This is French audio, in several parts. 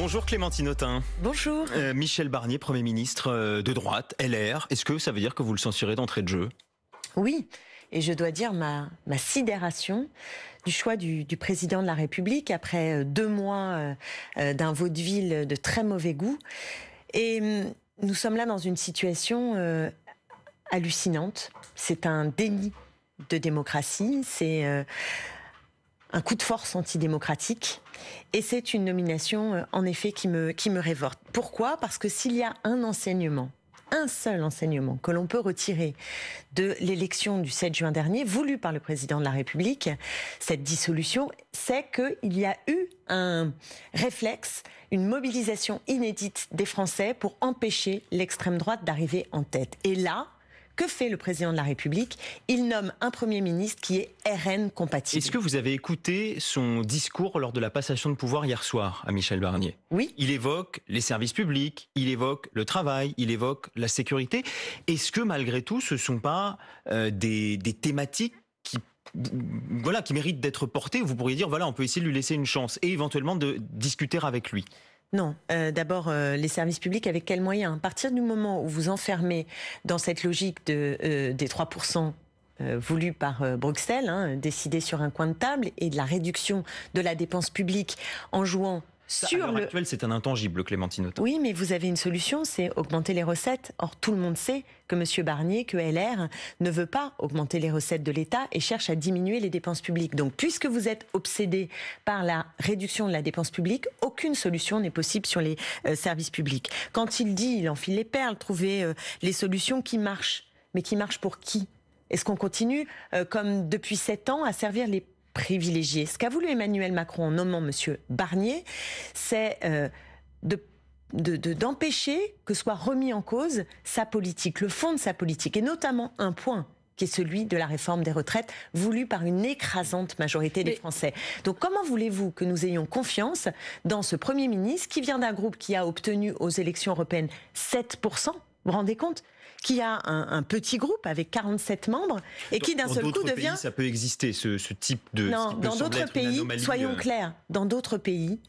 Bonjour Clémentine Autain. Bonjour. Michel Barnier, Premier ministre de droite, LR. Est-ce que ça veut dire que vous le censurez d'entrée de jeu? Oui, et je dois dire ma sidération du choix du président de la République après 2 mois d'un vaudeville de très mauvais goût. Et nous sommes là dans une situation hallucinante. C'est un déni de démocratie, c'est un coup de force antidémocratique. Et c'est une nomination, en effet, qui me révolte. Pourquoi ? Parce que s'il y a un enseignement, un seul enseignement que l'on peut retirer de l'élection du 7 juin dernier, voulue par le président de la République, cette dissolution, c'est qu'il y a eu un réflexe, une mobilisation inédite des Français pour empêcher l'extrême droite d'arriver en tête. Et là, que fait le président de la République ? Il nomme un Premier ministre qui est RN compatible. Est-ce que vous avez écouté son discours lors de la passation de pouvoir hier soir à Michel Barnier ? Oui. Il évoque les services publics, il évoque le travail, il évoque la sécurité. Est-ce que malgré tout, ce ne sont pas des thématiques qui méritent d'être portées ? Vous pourriez dire, voilà, on peut essayer de lui laisser une chance et éventuellement de discuter avec lui. Non, d'abord les services publics avec quels moyens ? À partir du moment où vous enfermez dans cette logique des 3% voulus par Bruxelles, décidés sur un coin de table, et de la réduction de la dépense publique en jouant sur à l'heure actuelle, c'est un intangible, Clémentine Autain. Oui, mais vous avez une solution, c'est augmenter les recettes. Or, tout le monde sait que M. Barnier, que LR, ne veut pas augmenter les recettes de l'État et cherche à diminuer les dépenses publiques. Donc, puisque vous êtes obsédé par la réduction de la dépense publique, aucune solution n'est possible sur les services publics. Quand il dit, il enfile les perles, trouver les solutions qui marchent. Mais qui marchent pour qui ? Est-ce qu'on continue, comme depuis 7 ans, à servir les privilégiés ? Ce qu'a voulu Emmanuel Macron en nommant M. Barnier, c'est d'empêcher que soit remis en cause sa politique, le fond de sa politique, et notamment un point qui est celui de la réforme des retraites, voulue par une écrasante majorité des Français. Donc comment voulez-vous que nous ayons confiance dans ce Premier ministre qui vient d'un groupe qui a obtenu aux élections européennes 7%, vous vous rendez compte ? Qui a un petit groupe avec 47 membres et qui d'un seul coup devient... Pays, ça peut exister, ce type de... Non, dans d'autres pays, soyons clairs, dans d'autres pays,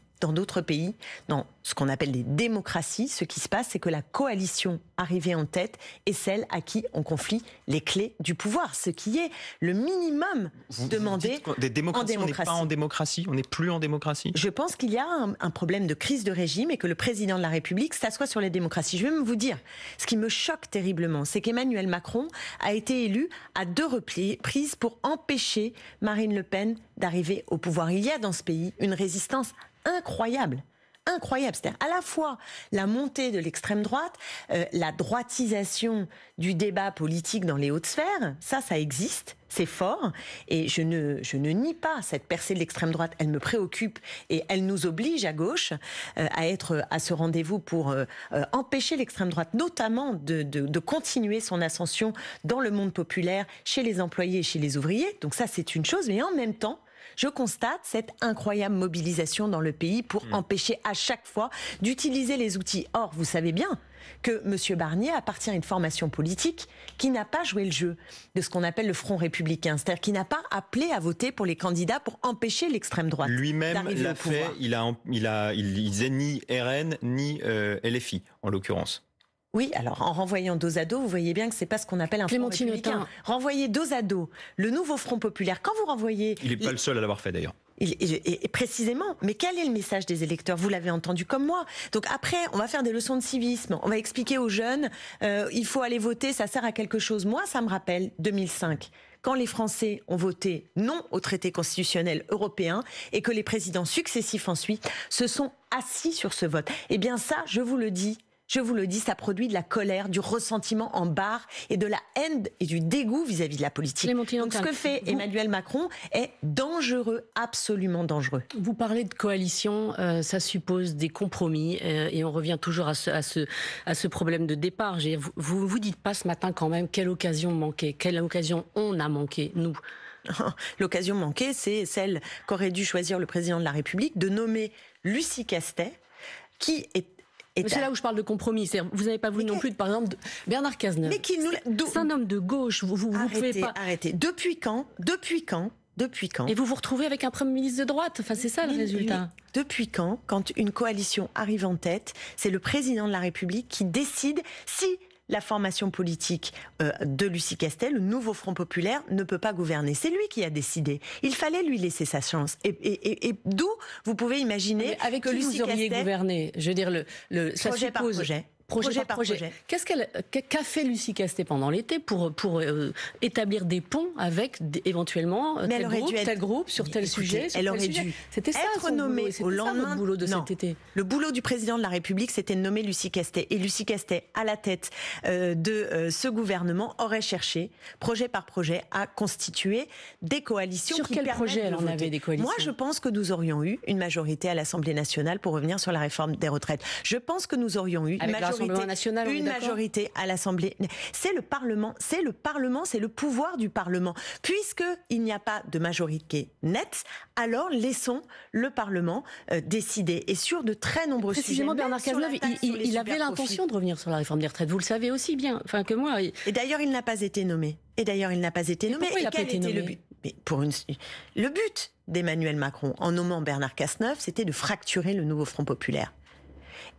dans ce qu'on appelle les démocraties, ce qui se passe, c'est que la coalition arrivée en tête est celle à qui on confie les clés du pouvoir, ce qui est le minimum demandé en démocratie. On n'est pas en démocratie, on n'est plus en démocratie. Je pense qu'il y a un problème de crise de régime et que le président de la République s'assoit sur les démocraties. Je vais même vous dire, ce qui me choque terriblement, c'est qu'Emmanuel Macron a été élu à 2 reprises pour empêcher Marine Le Pen d'arriver au pouvoir. Il y a dans ce pays une résistance incroyable. C'est-à-dire à la fois la montée de l'extrême droite, la droitisation du débat politique dans les hautes sphères, ça existe, c'est fort, et je ne nie pas cette percée de l'extrême droite, elle me préoccupe et elle nous oblige à gauche à être à ce rendez-vous pour empêcher l'extrême droite, notamment de continuer son ascension dans le monde populaire, chez les employés et chez les ouvriers. Donc ça c'est une chose, mais en même temps, je constate cette incroyable mobilisation dans le pays pour empêcher à chaque fois d'utiliser les outils. Or, vous savez bien que M. Barnier appartient à une formation politique qui n'a pas joué le jeu de ce qu'on appelle le Front républicain, c'est-à-dire qui n'a pas appelé à voter pour les candidats pour empêcher l'extrême droite. Lui-même l'a fait, il disait ni RN ni LFI en l'occurrence. Oui, alors en renvoyant dos à dos, vous voyez bien que c'est pas ce qu'on appelle un front républicain. Renvoyer dos à dos le nouveau Front populaire, quand vous renvoyez... Il n'est pas le seul à l'avoir fait d'ailleurs. Et précisément, mais quel est le message des électeurs ? Vous l'avez entendu comme moi. Donc après, on va faire des leçons de civisme, on va expliquer aux jeunes, il faut aller voter, ça sert à quelque chose. Moi, ça me rappelle 2005, quand les Français ont voté non au traité constitutionnel européen et que les présidents successifs ensuite se sont assis sur ce vote. Eh bien ça, je vous le dis, ça produit de la colère, du ressentiment en barre et de la haine et du dégoût vis-à-vis de la politique. Donc ce que fait Emmanuel Macron est dangereux, absolument dangereux. Vous parlez de coalition, ça suppose des compromis et on revient toujours à ce problème de départ. Vous vous dites pas ce matin quand même quelle occasion manquait, quelle occasion on a manqué, nous. L'occasion manquée, c'est celle qu'aurait dû choisir le président de la République de nommer Lucie Castet, qui est... C'est là où je parle de compromis. Vous n'avez pas voulu non plus, par exemple, de Bernard Cazeneuve. Mais qui nous... C'est un homme de gauche. Vous pouvez pas... Arrêtez. Depuis quand Depuis quand? Et vous vous retrouvez avec un Premier ministre de droite. Enfin, c'est ça le résultat. Depuis quand une coalition arrive en tête, c'est le président de la République qui décide si la formation politique de Lucie Castet, le nouveau Front populaire, ne peut pas gouverner. C'est lui qui a décidé. Il fallait lui laisser sa chance. Et d'où vous pouvez imaginer mais avec que qui Lucie vous auriez Castet, gouverné? Je veux dire, ça projet par suppose... projet. Projet par projet. Qu'a fait Lucie Castet pendant l'été pour établir des ponts avec éventuellement tel groupe sur tel sujet? Elle aurait dû C'était ça être nommée au lendemain. Votre boulot de cet été. Le boulot du président de la République, c'était de nommer Lucie Castet. Et Lucie Castet, à la tête de ce gouvernement, aurait cherché, projet par projet, à constituer des coalitions. Sur quel projet elle en avait des coalitions? Moi, je pense que nous aurions eu une majorité à l'Assemblée nationale pour revenir sur la réforme des retraites. Je pense que nous aurions eu une majorité à l'Assemblée. C'est le Parlement, c'est le pouvoir du Parlement. Puisqu'il n'y a pas de majorité nette, alors laissons le Parlement décider. Et sur de très nombreux sujets. Précisément, Bernard Cazeneuve, il avait l'intention de revenir sur la réforme des retraites. Vous le savez aussi bien, que moi. Et d'ailleurs, il n'a pas été nommé. Pourquoi il n'a pas été nommé? Le but? Le but d'Emmanuel Macron, en nommant Bernard Cazeneuve, c'était de fracturer le nouveau Front populaire.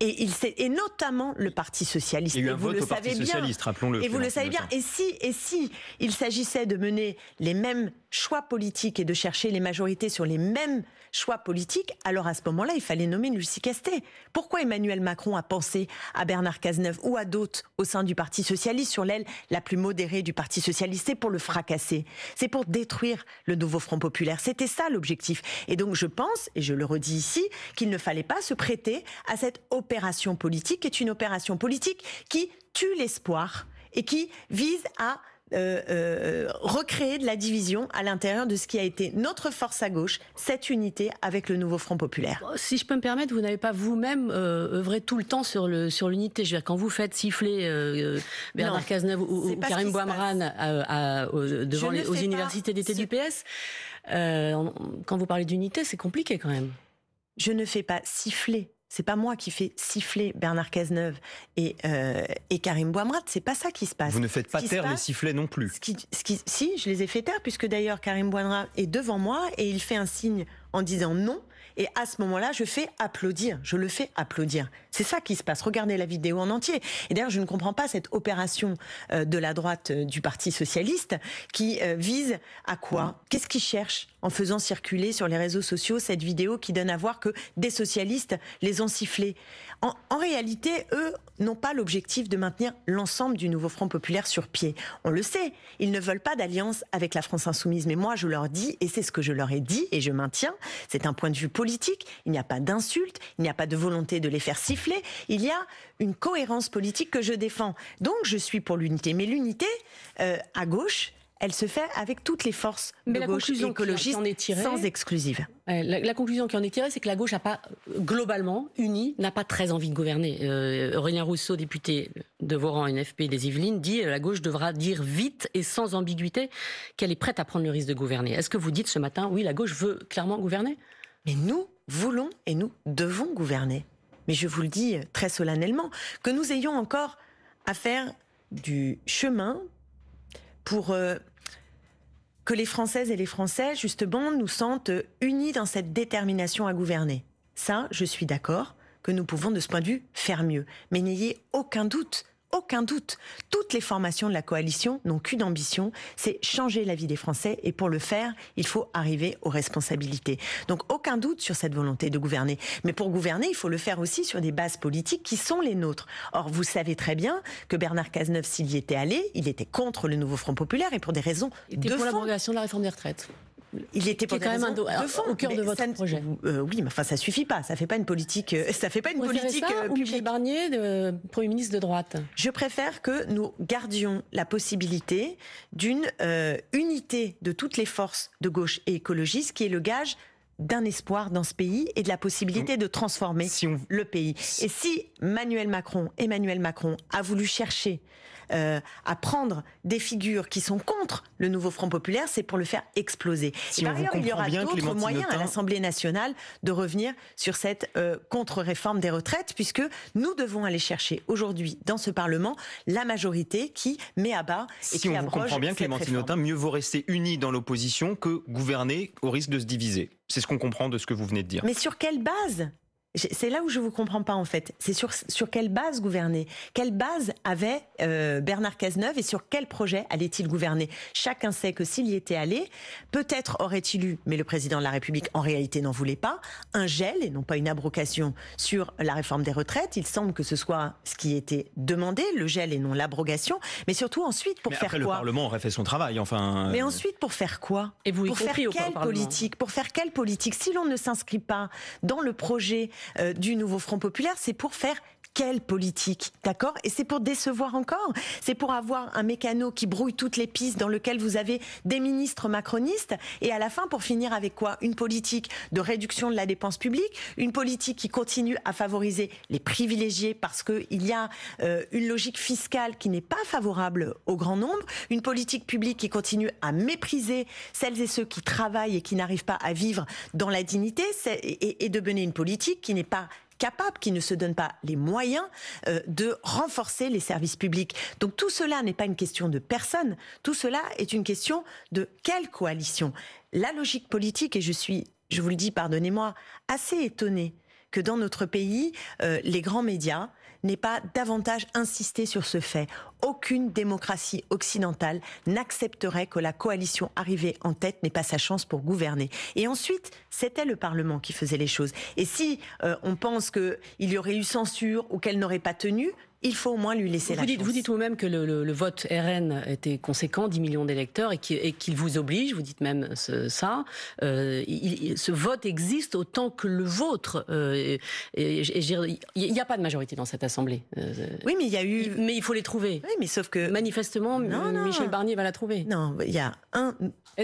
Et notamment le Parti socialiste. Il y a eu un vote au Parti socialiste, rappelons-le. Et vous le savez bien. Et si il s'agissait de mener les mêmes choix politiques et de chercher les majorités sur les mêmes choix politiques, alors à ce moment-là, il fallait nommer Lucie Castet. Pourquoi Emmanuel Macron a pensé à Bernard Cazeneuve ou à d'autres au sein du Parti socialiste, sur l'aile la plus modérée du Parti socialiste? C'est pour le fracasser. C'est pour détruire le nouveau Front populaire. C'était ça l'objectif. Et donc je pense, et je le redis ici, qu'il ne fallait pas se prêter à cette opération politique, qui est une opération politique qui tue l'espoir et qui vise à recréer de la division à l'intérieur de ce qui a été notre force à gauche, cette unité avec le nouveau Front populaire. Si je peux me permettre, vous n'avez pas vous-même œuvré tout le temps sur l'unité. Je veux dire, quand vous faites siffler Bernard Cazeneuve ou Karim Bouamrane aux universités d'été du PS, quand vous parlez d'unité, c'est compliqué quand même. Je ne fais pas siffler. C'est pas moi qui fais siffler Bernard Cazeneuve et Karim Bouamrane, c'est pas ça qui se passe. Vous ne faites pas taire les sifflets non plus. Si, je les ai fait taire, puisque d'ailleurs Karim Bouamrane est devant moi et il fait un signe en disant non. Et à ce moment-là, je le fais applaudir. C'est ça qui se passe. Regardez la vidéo en entier. Et d'ailleurs, je ne comprends pas cette opération de la droite du Parti socialiste qui vise à quoi? Qu'est-ce qu'ils cherchent en faisant circuler sur les réseaux sociaux cette vidéo qui donne à voir que des socialistes les ont sifflés? En réalité, eux n'ont pas l'objectif de maintenir l'ensemble du nouveau Front populaire sur pied. On le sait, ils ne veulent pas d'alliance avec la France insoumise. Mais moi, je leur dis, et c'est ce que je leur ai dit, et je maintiens, c'est un point de vue politique, il n'y a pas d'insulte, il n'y a pas de volonté de les faire siffler, il y a une cohérence politique que je défends. Donc, je suis pour l'unité. Mais l'unité, à gauche, elle se fait avec toutes les forces de gauche écologistes, sans exclusive. La conclusion qui en est tirée, c'est que la gauche n'a pas, globalement, unie, n'a pas très envie de gouverner. Aurélien Rousseau, député de Voran, NFP des Yvelines, dit la gauche devra dire vite et sans ambiguïté qu'elle est prête à prendre le risque de gouverner. Est-ce que vous dites ce matin, oui, la gauche veut clairement gouverner? Mais nous voulons et nous devons gouverner. Mais je vous le dis très solennellement, que nous ayons encore à faire du chemin pour que les Françaises et les Français, justement, nous sentent unis dans cette détermination à gouverner. Ça, je suis d'accord que nous pouvons, de ce point de vue, faire mieux. Mais n'ayez aucun doute. Toutes les formations de la coalition n'ont qu'une ambition, c'est changer la vie des Français. Et pour le faire, il faut arriver aux responsabilités. Donc aucun doute sur cette volonté de gouverner. Mais pour gouverner, il faut le faire aussi sur des bases politiques qui sont les nôtres. Or, vous savez très bien que Bernard Cazeneuve, s'il y était allé, il était contre le nouveau Front populaire et pour des raisons de fond. Pour l'abrogation de la réforme des retraites. Il était pour quand même au cœur de votre projet. Oui, mais enfin, ça suffit pas. Ça fait pas une politique. Ça fait pas une politique publique. Michel Barnier, Premier ministre de droite. Je préfère que nous gardions la possibilité d'une unité de toutes les forces de gauche et écologistes, qui est le gage d'un espoir dans ce pays et de la possibilité de transformer le pays. Et si Emmanuel Macron a voulu chercher à prendre des figures qui sont contre le nouveau Front populaire, c'est pour le faire exploser. Et par ailleurs, il y aura d'autres moyens à l'Assemblée nationale de revenir sur cette contre-réforme des retraites, puisque nous devons aller chercher aujourd'hui dans ce Parlement la majorité qui met à bas et qui abroge cette réforme. Si on vous comprend bien, Clémentine Autain, mieux vaut rester unis dans l'opposition que gouverner au risque de se diviser. C'est ce qu'on comprend de ce que vous venez de dire. Mais sur quelle base ? C'est là où je vous comprends pas en fait. C'est sur quelle base gouverner ? Quelle base avait Bernard Cazeneuve et sur quel projet allait-il gouverner ? Chacun sait que s'il y était allé, peut-être aurait-il eu, mais le président de la République en réalité n'en voulait pas, un gel et non pas une abrogation sur la réforme des retraites. Il semble que ce soit ce qui était demandé, le gel et non l'abrogation. Mais surtout ensuite pour faire quoi ? Le Parlement aurait fait son travail, enfin. Mais ensuite pour faire quoi ? Et vous pour faire quelle politique ? Pour faire quelle politique ? Si l'on ne s'inscrit pas dans le projet du nouveau Front populaire, c'est pour faire quelle politique, d'accord ? Et c'est pour décevoir encore. C'est pour avoir un mécano qui brouille toutes les pistes dans lequel vous avez des ministres macronistes et à la fin pour finir avec quoi ? Une politique de réduction de la dépense publique, une politique qui continue à favoriser les privilégiés parce qu'il y a une logique fiscale qui n'est pas favorable au grand nombre, une politique publique qui continue à mépriser celles et ceux qui travaillent et qui n'arrivent pas à vivre dans la dignité et de mener une politique qui n'est pas capable, qui ne se donne pas les moyens de renforcer les services publics. Donc tout cela n'est pas une question de personne, tout cela est une question de quelle coalition ? La logique politique, et je vous le dis, pardonnez-moi, assez étonnée que dans notre pays, les grands médias n'aient pas davantage insisté sur ce fait. Aucune démocratie occidentale n'accepterait que la coalition arrivée en tête n'ait pas sa chance pour gouverner. Et ensuite, c'était le Parlement qui faisait les choses. Et si on pense qu'il y aurait eu censure ou qu'elle n'aurait pas tenu, il faut au moins lui laisser la chance. Vous dites vous-même que le vote RN était conséquent, 10 millions d'électeurs, et qu'il vous oblige, vous dites même ça, ce vote existe autant que le vôtre. Il n'y a pas de majorité dans cette Assemblée. Oui, mais il y a eu... Mais il faut les trouver. Oui, mais sauf que... Manifestement, Michel Barnier va la trouver. Non, il y a un...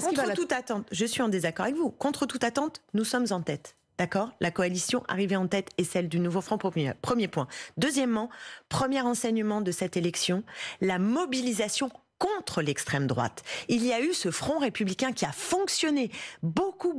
Contre toute attente, je suis en désaccord avec vous, contre toute attente, nous sommes en tête. D'accord ? La coalition arrivée en tête est celle du nouveau Front populaire. Premier point. Deuxièmement, premier enseignement de cette élection, la mobilisation contre l'extrême droite. Il y a eu ce front républicain qui a fonctionné. Beaucoup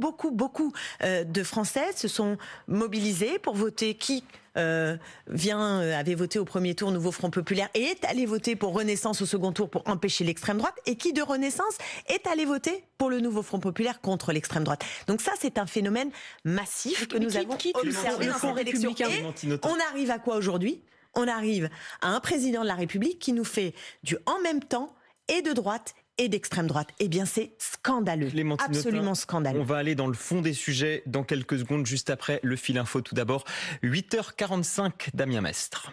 de Français se sont mobilisés pour voter qui avait voté au premier tour Nouveau Front populaire et est allé voter pour Renaissance au second tour pour empêcher l'extrême droite, et qui de Renaissance est allé voter pour le Nouveau Front populaire contre l'extrême droite. Donc ça, c'est un phénomène massif que nous avons observé dans cette élection. Et on arrive à quoi aujourd'hui ? On arrive à un président de la République qui nous fait du en même temps et de droite et d'extrême droite. Eh bien, c'est scandaleux. Absolument scandaleux. On va aller dans le fond des sujets dans quelques secondes, juste après le fil info. Tout d'abord, 8h45, Damien Mestre.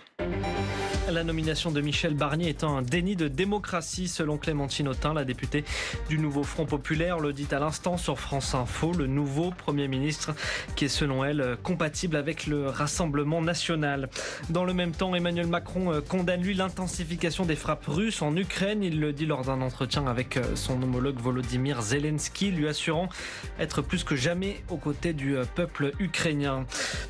La nomination de Michel Barnier est un déni de démocratie, selon Clémentine Autain, la députée du Nouveau Front populaire, le dit à l'instant sur France Info. Le nouveau Premier ministre qui est, selon elle, compatible avec le Rassemblement national. Dans le même temps, Emmanuel Macron condamne, lui, l'intensification des frappes russes en Ukraine. Il le dit lors d'un entretien avec son homologue Volodymyr Zelensky, lui assurant être plus que jamais aux côtés du peuple ukrainien.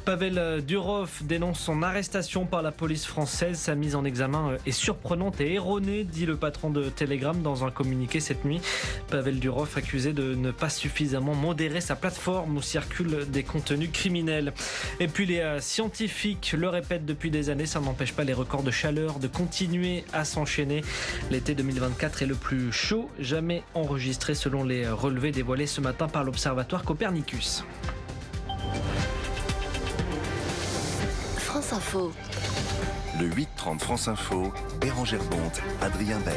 Pavel Durov dénonce son arrestation par la police française. Sa mise en examen est surprenante et erronée, dit le patron de Telegram dans un communiqué cette nuit. Pavel Durov accusé de ne pas suffisamment modérer sa plateforme où circulent des contenus criminels. Et puis les scientifiques le répètent depuis des années, ça n'empêche pas les records de chaleur de continuer à s'enchaîner. L'été 2024 est le plus chaud jamais enregistré selon les relevés dévoilés ce matin par l'Observatoire Copernicus. France Info. Le 8-30 France Info, Bérangère Bonte, Adrien Beck.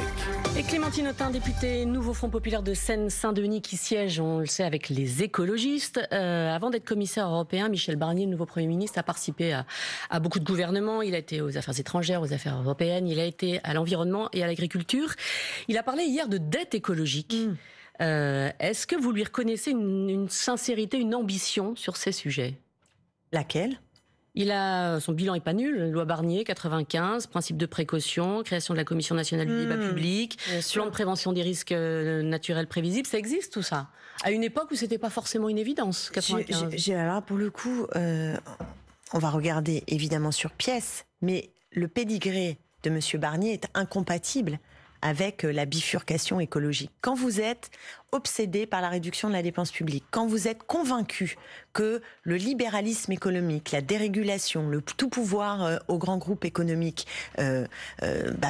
Et Clémentine Autain, députée Nouveau Front populaire de Seine-Saint-Denis, qui siège, on le sait, avec les écologistes. Avant d'être commissaire européen, Michel Barnier, le nouveau Premier ministre, a participé à beaucoup de gouvernements. Il a été aux affaires étrangères, aux affaires européennes, il a été à l'environnement et à l'agriculture. Il a parlé hier de dette écologique. Est-ce que vous lui reconnaissez une sincérité, une ambition sur ces sujets ? Laquelle ? Son bilan est pas nul. Loi Barnier, 95, principe de précaution, création de la Commission nationale du débat public, plan de prévention des risques naturels prévisibles. Ça existe tout ça. À une époque où c'était pas forcément une évidence. 95. Alors pour le coup, on va regarder évidemment sur pièce, mais le pédigré de Monsieur Barnier est incompatible avec la bifurcation écologique. Quand vous êtes obsédé par la réduction de la dépense publique, quand vous êtes convaincu que le libéralisme économique, la dérégulation, le tout pouvoir aux grands groupes économiques,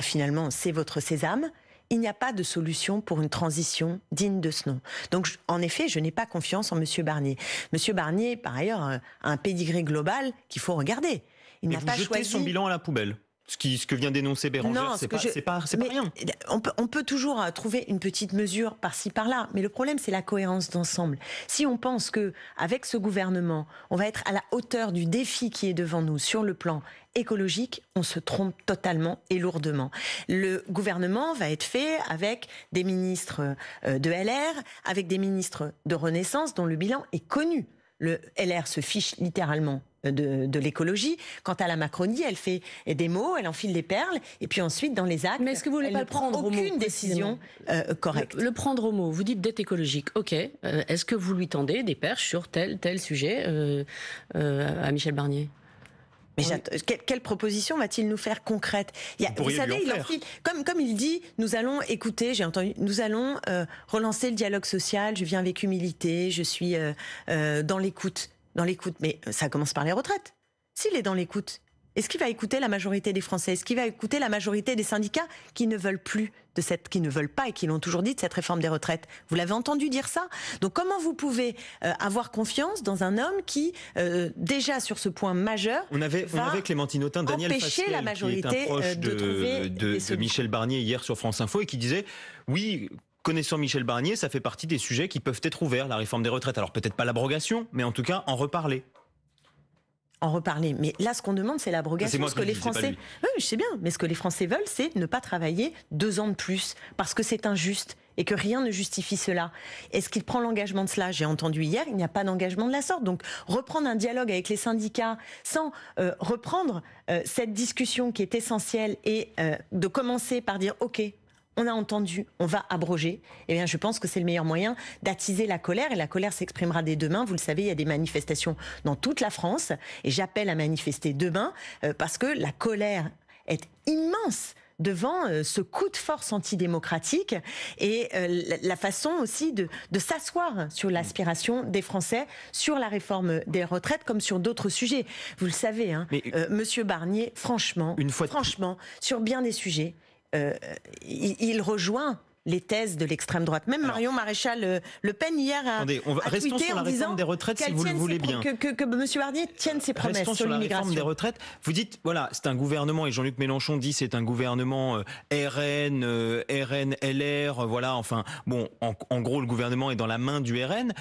finalement, c'est votre sésame, il n'y a pas de solution pour une transition digne de ce nom. Donc, en effet, je n'ai pas confiance en Monsieur Barnier. Monsieur Barnier, par ailleurs, a un pédigré global qu'il faut regarder. Il n'a pas choisi son bilan à la poubelle. Ce que vient d'énoncer Bérangère, c'est pas rien. On peut toujours trouver une petite mesure par-ci par-là, mais le problème c'est la cohérence d'ensemble. Si on pense que avec ce gouvernement, on va être à la hauteur du défi qui est devant nous sur le plan écologique, on se trompe totalement et lourdement. Le gouvernement va être fait avec des ministres de LR, avec des ministres de Renaissance dont le bilan est connu. Le LR se fiche littéralement de l'écologie. Quant à la Macronie, elle fait des mots, elle enfile des perles, et puis ensuite, dans les actes, mais est-ce que vous voulez elle pas ne prend prendre aucune décision correcte. Le prendre au mot, vous dites dette écologique, ok. Est-ce que vous lui tendez des perches sur tel sujet à Michel Barnier ? Mais quelle proposition va-t-il nous faire concrète ? Vous savez, il enfile, comme il dit, nous allons écouter, j'ai entendu, nous allons relancer le dialogue social, je viens avec humilité, je suis dans l'écoute. Mais ça commence par les retraites. S'il est dans l'écoute, est-ce qu'il va écouter la majorité des Français ? Est-ce qu'il va écouter la majorité des syndicats qui ne veulent plus qui ne veulent pas et qui l'ont toujours dit de cette réforme des retraites ? Vous l'avez entendu dire ça ? Donc comment vous pouvez avoir confiance dans un homme qui, déjà sur ce point majeur, on avait Clémentine Autain, Daniel Fasquelle, la majorité qui est un proche de Michel Barnier hier sur France Info et qui disait oui. Connaissant Michel Barnier, ça fait partie des sujets qui peuvent être ouverts, la réforme des retraites. Alors peut-être pas l'abrogation, mais en tout cas en reparler. En reparler. Mais là, ce qu'on demande, c'est l'abrogation. Ce que les Français, oui, je sais bien, mais ce que les Français veulent, c'est ne pas travailler 2 ans de plus, parce que c'est injuste et que rien ne justifie cela. Est-ce qu'il prend l'engagement de cela ? J'ai entendu hier, il n'y a pas d'engagement de la sorte. Donc, reprendre un dialogue avec les syndicats sans reprendre cette discussion qui est essentielle et de commencer par dire, OK, on a entendu, on va abroger. Eh bien, je pense que c'est le meilleur moyen d'attiser la colère. Et la colère s'exprimera dès demain. Vous le savez, il y a des manifestations dans toute la France. Et j'appelle à manifester demain parce que la colère est immense devant ce coup de force antidémocratique et la façon aussi de s'asseoir sur l'aspiration des Français sur la réforme des retraites comme sur d'autres sujets. Vous le savez, hein, Monsieur Barnier, franchement, sur bien des sujets, il rejoint les thèses de l'extrême droite. Même Marion Maréchal Le Pen hier a restons tweeté sur la en réforme disant des retraites si vous le voulez bien. Que M. Barnier tienne ses promesses restons sur la l'immigration. Réforme des retraites. Vous dites, voilà, c'est un gouvernement, et Jean-Luc Mélenchon dit c'est un gouvernement RN, LR, voilà, enfin, bon, en gros, le gouvernement est dans la main du RN.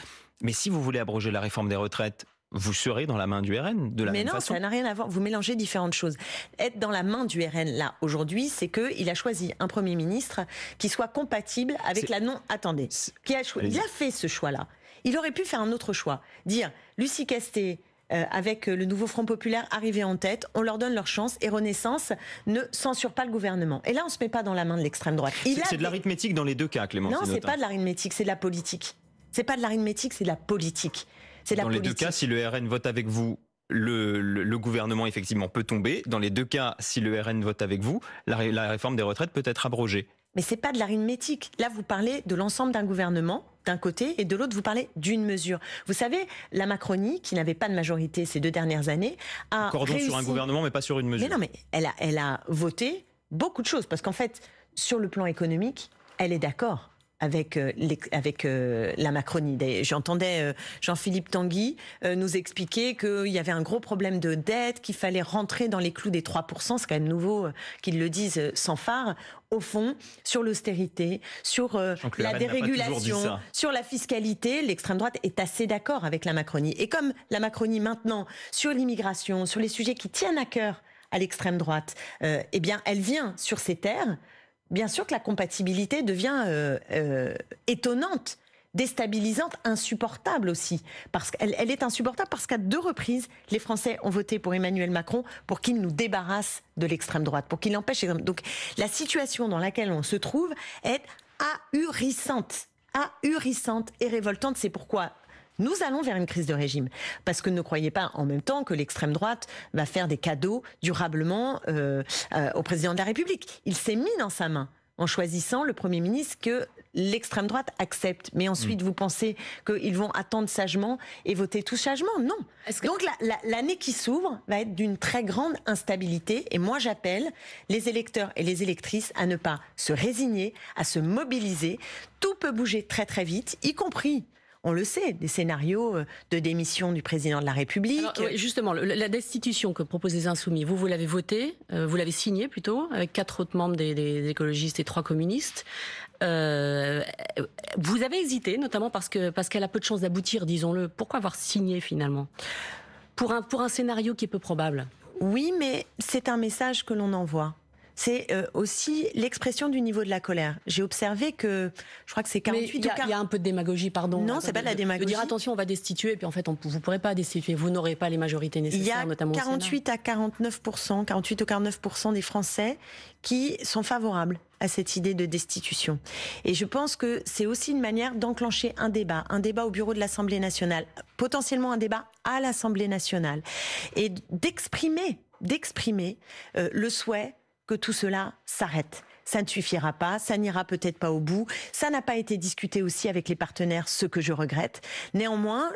Mais si vous voulez abroger la réforme des retraites, vous serez dans la main du RN de la même façon. Mais non, ça n'a rien à voir. Vous mélangez différentes choses. Être dans la main du RN, là, aujourd'hui, c'est qu'il a choisi un Premier ministre qui soit compatible avec la non... Attendez. Il a fait ce choix-là. Il aurait pu faire un autre choix. Dire, Lucie Castet, avec le nouveau Front Populaire arrivé en tête, on leur donne leur chance et Renaissance ne censure pas le gouvernement. Et là, on ne se met pas dans la main de l'extrême droite. C'est de l'arithmétique dans les deux cas, Clémentine. Non, c'est pas de l'arithmétique, c'est de la politique. C'est pas de l'arithmétique, c'est de la politique. Dans les deux cas, si le RN vote avec vous, le gouvernement effectivement peut tomber. Dans les deux cas, si le RN vote avec vous, la réforme des retraites peut être abrogée. Mais c'est pas de l'arithmétique. Là, vous parlez de l'ensemble d'un gouvernement, d'un côté, et de l'autre, vous parlez d'une mesure. Vous savez, la Macronie, qui n'avait pas de majorité ces 2 dernières années, a réussi... sur un gouvernement, mais pas sur une mesure. Mais non, mais elle a voté beaucoup de choses. Parce qu'en fait, sur le plan économique, elle est d'accord avec la Macronie. J'entendais Jean-Philippe Tanguy nous expliquer qu'il y avait un gros problème de dette, qu'il fallait rentrer dans les clous des 3%, c'est quand même nouveau qu'ils le disent sans phare. Au fond, sur l'austérité, sur la dérégulation, sur la fiscalité, l'extrême droite est assez d'accord avec la Macronie. Et comme la Macronie maintenant, sur l'immigration, sur les sujets qui tiennent à cœur à l'extrême droite, eh bien, elle vient sur ces terres. Bien sûr que la compatibilité devient étonnante. déstabilisante, insupportable aussi. Parce qu'elle est insupportable parce qu'à 2 reprises, les Français ont voté pour Emmanuel Macron pour qu'il nous débarrasse de l'extrême droite, pour qu'il empêche. Donc la situation dans laquelle on se trouve est ahurissante et révoltante. C'est pourquoi nous allons vers une crise de régime. Parce que ne croyez pas en même temps que l'extrême droite va faire des cadeaux durablement au président de la République. Il s'est mis dans sa main en choisissant le Premier ministre que l'extrême droite accepte. Mais ensuite, vous pensez qu'ils vont attendre sagement et voter tout sagement? Non. Donc l'année qui s'ouvre va être d'une très grande instabilité. Et moi, j'appelle les électeurs et les électrices à ne pas se résigner, à se mobiliser. Tout peut bouger très très vite, y compris... On le sait, des scénarios de démission du président de la République. Alors, oui, justement, la destitution que proposent les Insoumis, vous l'avez votée, vous l'avez signée plutôt, avec 4 autres membres des écologistes et 3 communistes. Vous avez hésité, notamment parce qu'elle a peu de chances d'aboutir, disons-le. Pourquoi avoir signé finalement pour un scénario qui est peu probable? Oui, mais c'est un message que l'on envoie. C'est aussi l'expression du niveau de la colère. J'ai observé que, je crois que c'est 48 ou 40... Il y a un peu de démagogie, pardon. Non, c'est pas de la démagogie. De dire attention, on va destituer, et puis en fait, vous ne pourrez pas destituer, vous n'aurez pas les majorités nécessaires, notamment au Sénat. Il y a 48 ou 49% des Français qui sont favorables à cette idée de destitution. Et je pense que c'est aussi une manière d'enclencher un débat au bureau de l'Assemblée nationale, potentiellement un débat à l'Assemblée nationale, et d'exprimer le souhait que tout cela s'arrête. Ça ne suffira pas, ça n'ira peut-être pas au bout, ça n'a pas été discuté aussi avec les partenaires, ce que je regrette. Néanmoins,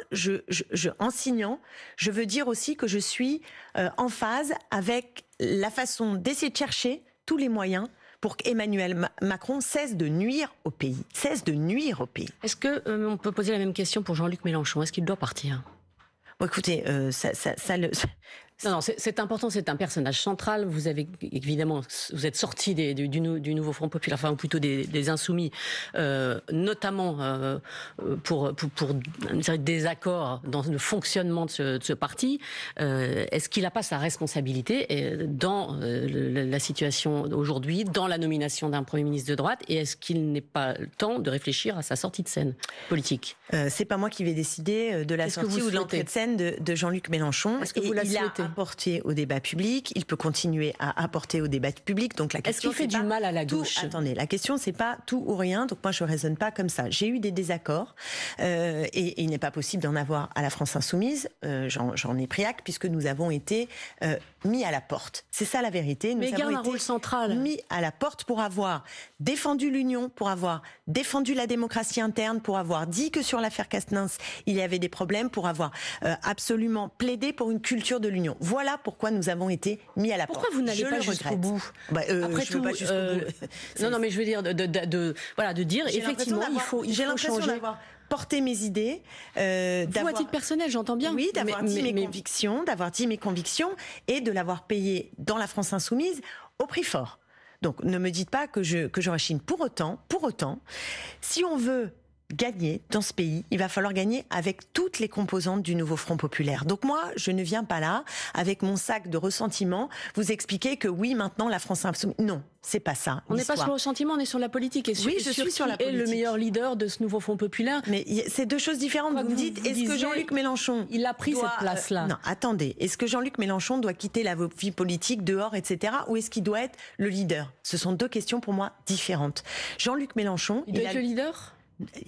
en signant, je veux dire aussi que je suis en phase avec la façon d'essayer de chercher tous les moyens pour qu'Emmanuel Macron cesse de nuire au pays. Est-ce que on peut poser la même question pour Jean-Luc Mélenchon? Est-ce qu'il doit partir? Bon, écoutez, Non, c'est important, c'est un personnage central. Vous avez évidemment, vous êtes sorti du nouveau Front populaire, enfin ou plutôt des Insoumis, notamment pour une série de désaccords dans le fonctionnement de ce parti. Est-ce qu'il n'a pas sa responsabilité dans la situation aujourd'hui, dans la nomination d'un Premier ministre de droite, et est-ce qu'il n'est pas le temps de réfléchir à sa sortie de scène politique? C'est pas moi qui vais décider de la sortie ou de l'entrée de scène de Jean-Luc Mélenchon. Est-ce que vous la souhaitez? Apporter au débat public, il peut continuer à apporter au débat public. Donc la question, est-ce qu'il fait du mal à la gauche? Attendez, la question c'est pas tout ou rien. Donc moi je raisonne pas comme ça. J'ai eu des désaccords et il n'est pas possible d'en avoir à la France insoumise. J'en ai pris acte puisque nous avons été mis à la porte. C'est ça la vérité. Mais il garde un rôle central. Mis à la porte pour avoir défendu l'union, pour avoir défendu la démocratie interne, pour avoir dit que sur l'affaire Quatennens il y avait des problèmes, pour avoir absolument plaidé pour une culture de l'union. Voilà pourquoi nous avons été mis à la porte. Pourquoi vous n'allez pas jusqu'au bout? Après tout, pas jusqu'au bout. Non, mais je veux dire de dire effectivement il faut changer. D'avoir porté mes idées, vous à titre personnel, j'entends bien. Oui, d'avoir dit mes convictions et de l'avoir payé dans la France insoumise au prix fort. Donc ne me dites pas que je rechigne. Pour autant, si on veut gagner dans ce pays, il va falloir gagner avec toutes les composantes du nouveau Front populaire. Donc moi, je ne viens pas là avec mon sac de ressentiment vous expliquer que oui, maintenant la France insoumise. Non, c'est pas ça. On n'est pas sur le ressentiment, on est sur la politique. Oui, je suis sur la politique. Et le meilleur leader de ce nouveau Front populaire. Mais c'est 2 choses différentes. Vous me dites, est-ce que Jean-Luc Mélenchon il a pris cette place-là? Non, attendez. Est-ce que Jean-Luc Mélenchon doit quitter la vie politique dehors, etc. Ou est-ce qu'il doit être le leader? Ce sont 2 questions pour moi différentes. Jean-Luc Mélenchon, il doit être le leader?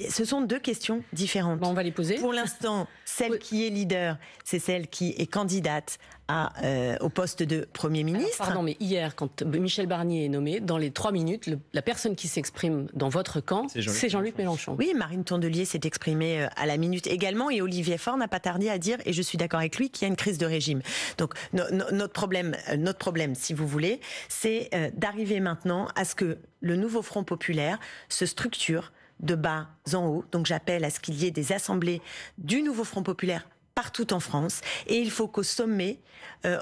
Ce sont 2 questions différentes. Bon, on va les poser. Pour l'instant, celle qui est leader, c'est celle qui est candidate au poste de Premier ministre. Alors, pardon, mais hier, quand Michel Barnier est nommé, dans les 3 minutes, la personne qui s'exprime dans votre camp, c'est Jean-Luc Mélenchon. Oui, Marine Tondelier s'est exprimée à la minute également, et Olivier Faure n'a pas tardé à dire, et je suis d'accord avec lui, qu'il y a une crise de régime. Donc notre problème, si vous voulez, c'est d'arriver maintenant à ce que le nouveau Front populaire se structure de bas en haut. Donc j'appelle à ce qu'il y ait des assemblées du nouveau Front populaire partout en France. Et il faut qu'au sommet,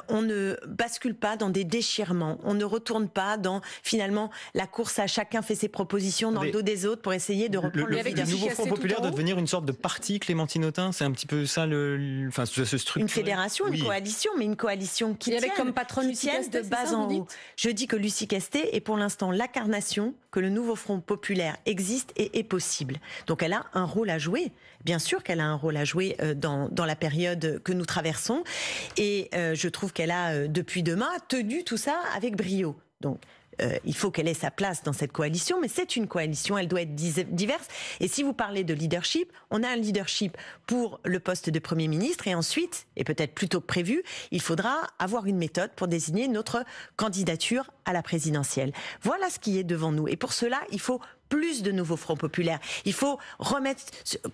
on ne bascule pas dans des déchirements. On ne retourne pas dans, finalement, la course à chacun fait ses propositions dans le dos des autres pour essayer de reprendre le Le nouveau Front populaire doit devenir une sorte de parti, Clémentine Autain. C'est un petit peu ça, ce structure. Une fédération, une coalition, mais une coalition qui tienne comme patronne de bas en haut. Je dis que Lucie Castet est pour l'instant l'incarnation que le nouveau Front populaire existe et est possible. Donc elle a un rôle à jouer. Bien sûr qu'elle a un rôle à jouer dans la période que nous traversons. Et je trouve qu'elle a, depuis demain, tenu tout ça avec brio. Donc, il faut qu'elle ait sa place dans cette coalition, mais c'est une coalition, elle doit être diverse. Et si vous parlez de leadership, on a un leadership pour le poste de Premier ministre, et ensuite, et peut-être plus tôt que prévu, il faudra avoir une méthode pour désigner notre candidature à la présidentielle. Voilà ce qui est devant nous. Et pour cela, il faut plus de nouveaux fronts populaires. Il faut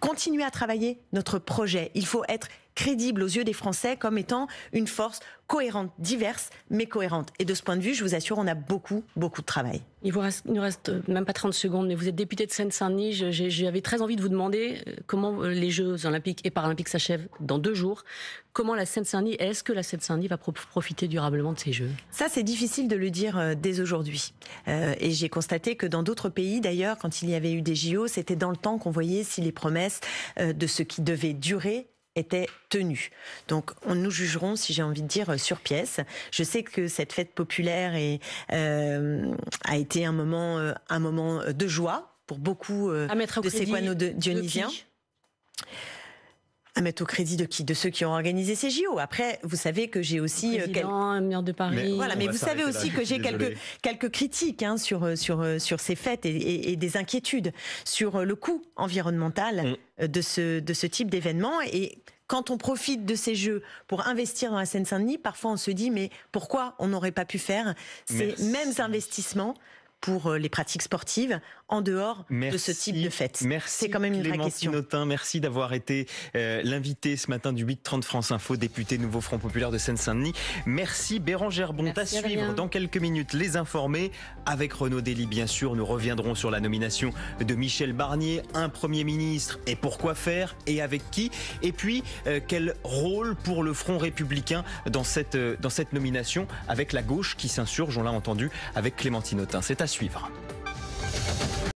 continuer à travailler notre projet. Il faut être crédible aux yeux des Français comme étant une force cohérente, diverse, mais cohérente. Et de ce point de vue, je vous assure, on a beaucoup de travail. Il ne reste même pas 30 secondes, mais vous êtes député de Seine-Saint-Denis. J'avais très envie de vous demander comment les Jeux Olympiques et Paralympiques s'achèvent dans 2 jours. Comment la Seine-Saint-Denis, est-ce que la Seine-Saint-Denis va profiter durablement de ces Jeux? Ça, c'est difficile de le dire dès aujourd'hui. Et j'ai constaté que dans d'autres pays, d'ailleurs, quand il y avait eu des JO, c'était dans le temps qu'on voyait si les promesses de ce qui devait durer étaient tenues. Donc, nous jugerons, si j'ai envie de dire, sur pièce. Je sais que cette fête populaire a été un moment de joie pour beaucoup de séquano-dionysiens. À mettre au crédit de qui? De ceux qui ont organisé ces JO. Après, vous savez que j'ai aussi maire de Paris. Mais vous savez aussi que j'ai quelques critiques sur ces fêtes et des inquiétudes sur le coût environnemental de ce type d'événement. Et quand on profite de ces Jeux pour investir dans la Seine-Saint-Denis, parfois on se dit mais pourquoi on n'aurait pas pu faire ces mêmes investissements pour les pratiques sportives en dehors de ce type de fête. Merci. C'est quand même une vraie question. Autain, merci d'avoir été l'invité ce matin du 8h30 France Info, député Nouveau Front Populaire de Seine-Saint-Denis. Merci Bérangère Bonte. À suivre dans quelques minutes Les Informés avec Renaud Dely, bien sûr. Nous reviendrons sur la nomination de Michel Barnier, un Premier ministre, et pourquoi faire et avec qui. Et puis quel rôle pour le Front républicain dans cette nomination avec la gauche qui s'insurge, on l'a entendu, avec Clémentine Autain. C'est à suivre.